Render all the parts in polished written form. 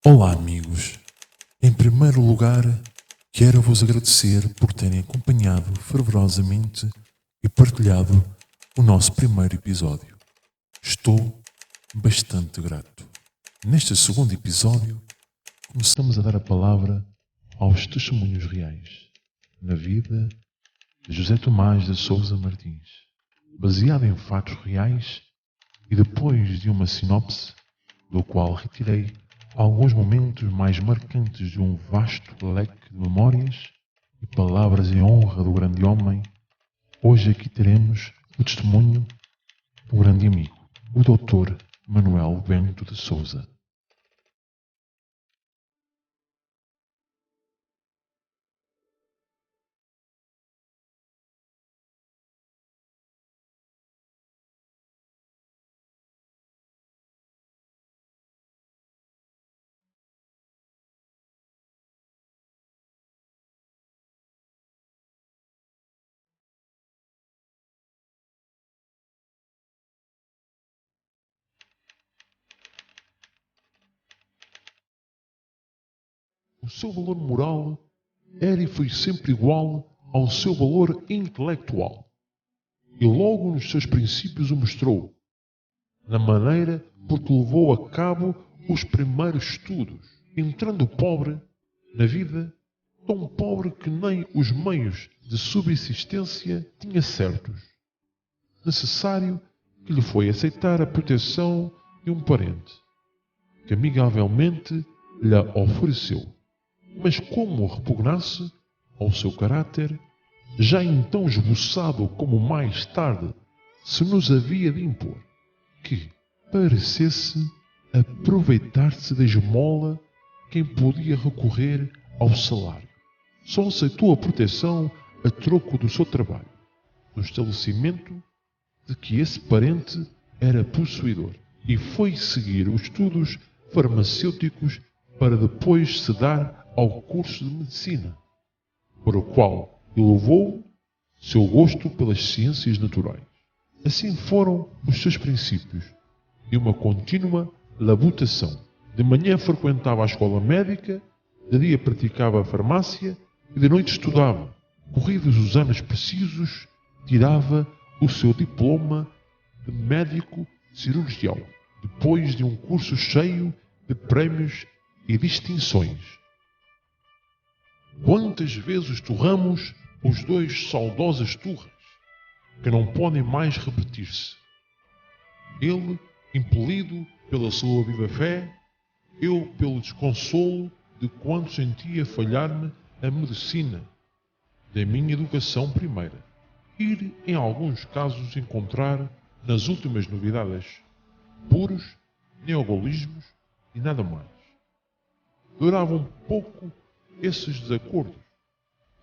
Olá, amigos. Em primeiro lugar, quero-vos agradecer por terem acompanhado fervorosamente e partilhado o nosso primeiro episódio. Estou bastante grato. Neste segundo episódio, começamos a dar a palavra aos testemunhos reais na vida de José Tomás de Sousa Martins, baseado em fatos reais e depois de uma sinopse, do qual retirei alguns momentos mais marcantes de um vasto leque de memórias e palavras em honra do grande homem. Hoje aqui teremos o testemunho do grande amigo, o Dr. Manuel Bento de Sousa. O seu valor moral era e foi sempre igual ao seu valor intelectual. E logo nos seus princípios o mostrou, na maneira por que levou a cabo os primeiros estudos, entrando pobre na vida, tão pobre que nem os meios de subsistência tinha certos. Necessário que lhe foi aceitar a proteção de um parente, que amigavelmente lhe ofereceu. Mas como repugnasse ao seu caráter, já então esboçado como mais tarde se nos havia de impor, que parecesse aproveitar-se da esmola quem podia recorrer ao salário. Só aceitou a proteção a troco do seu trabalho, no estabelecimento de que esse parente era possuidor, e foi seguir os estudos farmacêuticos para depois se dar ao curso de medicina, por o qual elevou seu gosto pelas ciências naturais. Assim foram os seus princípios, e uma contínua labutação. De manhã frequentava a escola médica, de dia praticava a farmácia e de noite estudava. Corridos os anos precisos, tirava o seu diploma de médico cirurgião, depois de um curso cheio de prémios e distinções. Quantas vezes torramos os dois saudosos turras, que não podem mais repetir-se. Ele, impelido pela sua viva fé, eu pelo desconsolo de quanto sentia falhar-me a medicina da minha educação primeira. Ir, em alguns casos, encontrar, nas últimas novidades, puros neogolismos e nada mais. Duravam pouco esses desacordos,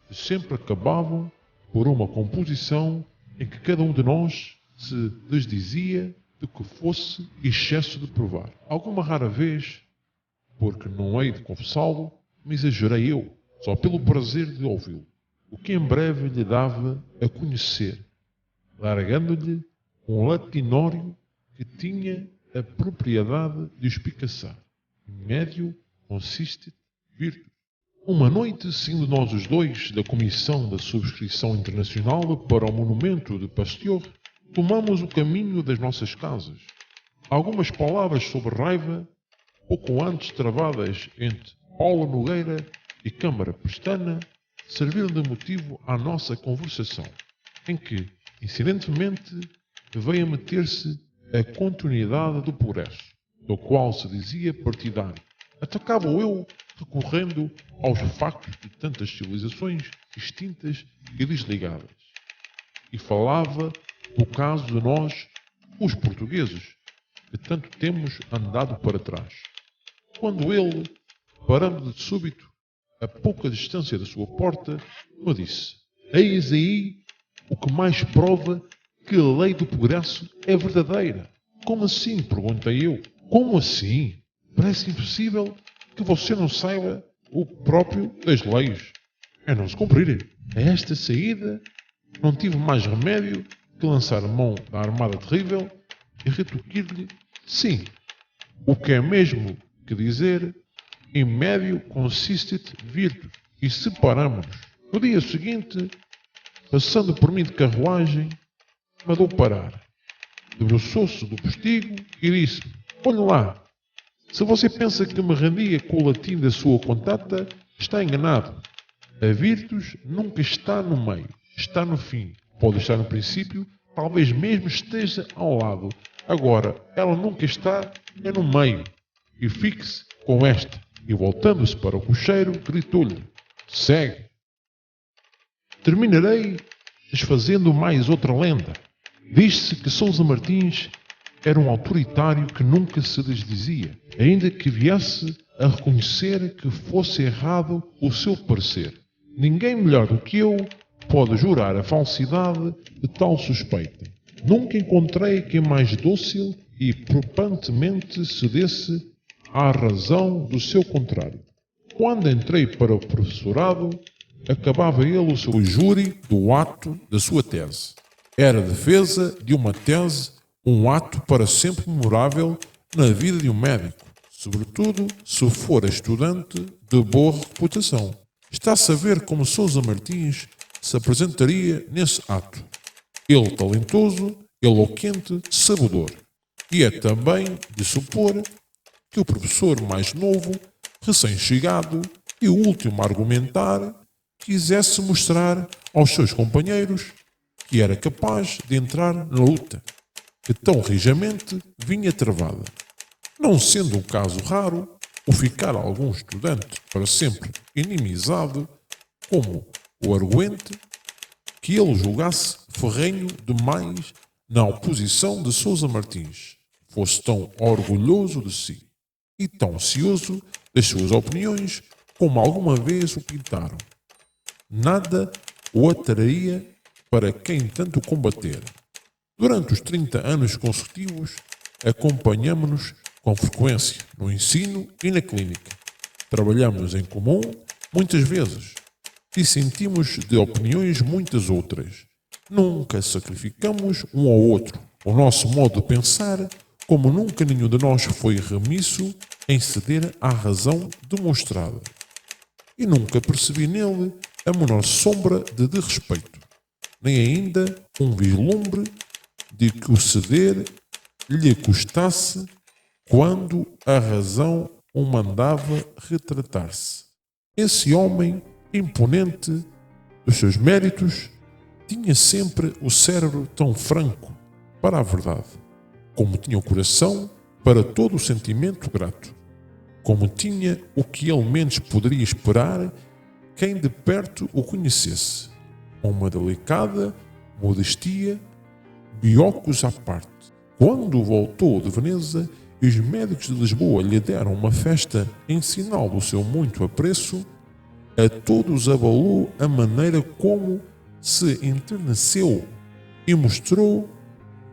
que sempre acabavam por uma composição em que cada um de nós se desdizia de que fosse excesso de provar. Alguma rara vez, porque não hei de confessá-lo, me exagerei eu, só pelo prazer de ouvi-lo, o que em breve lhe dava a conhecer, largando-lhe um latinório que tinha a propriedade de espicaçar. Em médio consiste virtus. Uma noite, sendo nós os dois da Comissão da Subscrição Internacional para o Monumento de Pasteur, tomamos o caminho das nossas casas. Algumas palavras sobre raiva, pouco antes travadas entre Paulo Nogueira e Câmara Pestana, serviram de motivo à nossa conversação, em que, incidentemente, veio a meter-se a continuidade do progresso, do qual se dizia partidário. Atacava eu recorrendo aos factos de tantas civilizações distintas e desligadas. E falava do caso de nós, os portugueses, que tanto temos andado para trás. Quando ele, parando de súbito, a pouca distância da sua porta, me disse: eis aí o que mais prova que a lei do progresso é verdadeira. Como assim? Perguntei eu. Como assim? Parece impossível que você não saiba o próprio das leis. É não se cumprirem. A esta saída, não tive mais remédio que lançar a mão da armada terrível e retorquir-lhe: sim, o que é mesmo que dizer, em médio consistit virtus, e separamo-nos. No dia seguinte, passando por mim de carruagem, mandou parar. Debruçou-se do postigo e disse-me: olhe lá, se você pensa que me rendia com o latim da sua contata, está enganado. A virtus nunca está no meio, está no fim. Pode estar no princípio, talvez mesmo esteja ao lado. Agora, ela nunca está no meio. E fixe com esta. E voltando-se para o cocheiro, gritou-lhe: segue. Terminarei desfazendo mais outra lenda. Diz-se que Sousa Martins era um autoritário que nunca se desdizia, ainda que viesse a reconhecer que fosse errado o seu parecer. Ninguém melhor do que eu pode jurar a falsidade de tal suspeita. Nunca encontrei quem mais dócil e propantemente cedesse à razão do seu contrário. Quando entrei para o professorado, acabava ele o seu júri do ato da sua tese. Era a defesa de uma tese, um ato para sempre memorável na vida de um médico, sobretudo se for estudante de boa reputação. Está-se a ver como Sousa Martins se apresentaria nesse ato. Ele talentoso, eloquente, sabedor. E é também de supor que o professor mais novo, recém-chegado e o último a argumentar, quisesse mostrar aos seus companheiros que era capaz de entrar na luta, que tão rijamente vinha travada. Não sendo um caso raro o ficar algum estudante para sempre inimizado, como o arguente, que ele julgasse ferrenho demais na oposição de Sousa Martins, fosse tão orgulhoso de si e tão cioso das suas opiniões como alguma vez o pintaram. Nada o atraía para quem tanto combatera. Durante os 30 anos consecutivos, acompanhamos-nos com frequência no ensino e na clínica. Trabalhamos em comum muitas vezes e sentimos de opiniões muitas outras. Nunca sacrificamos um ao outro o nosso modo de pensar, como nunca nenhum de nós foi remisso em ceder à razão demonstrada. E nunca percebi nele a menor sombra de desrespeito, nem ainda um vislumbre de que o ceder lhe custasse quando a razão o mandava retratar-se. Esse homem, imponente dos seus méritos, tinha sempre o cérebro tão franco para a verdade, como tinha o coração para todo o sentimento grato, como tinha o que ele menos poderia esperar quem de perto o conhecesse, uma delicada modestia, biocos à parte. Quando voltou de Veneza e os médicos de Lisboa lhe deram uma festa em sinal do seu muito apreço, a todos abalou a maneira como se enterneceu e mostrou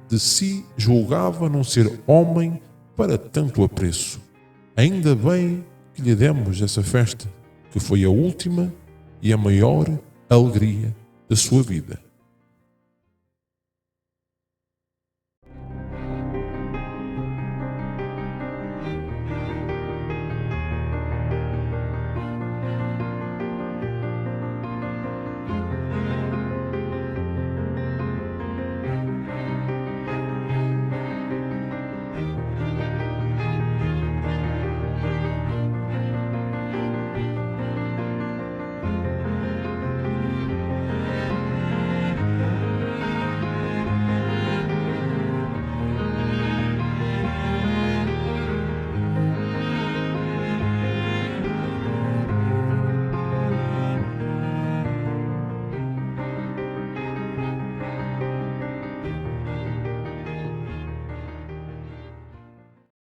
de si julgava não ser homem para tanto apreço. Ainda bem que lhe demos essa festa, que foi a última e a maior alegria da sua vida.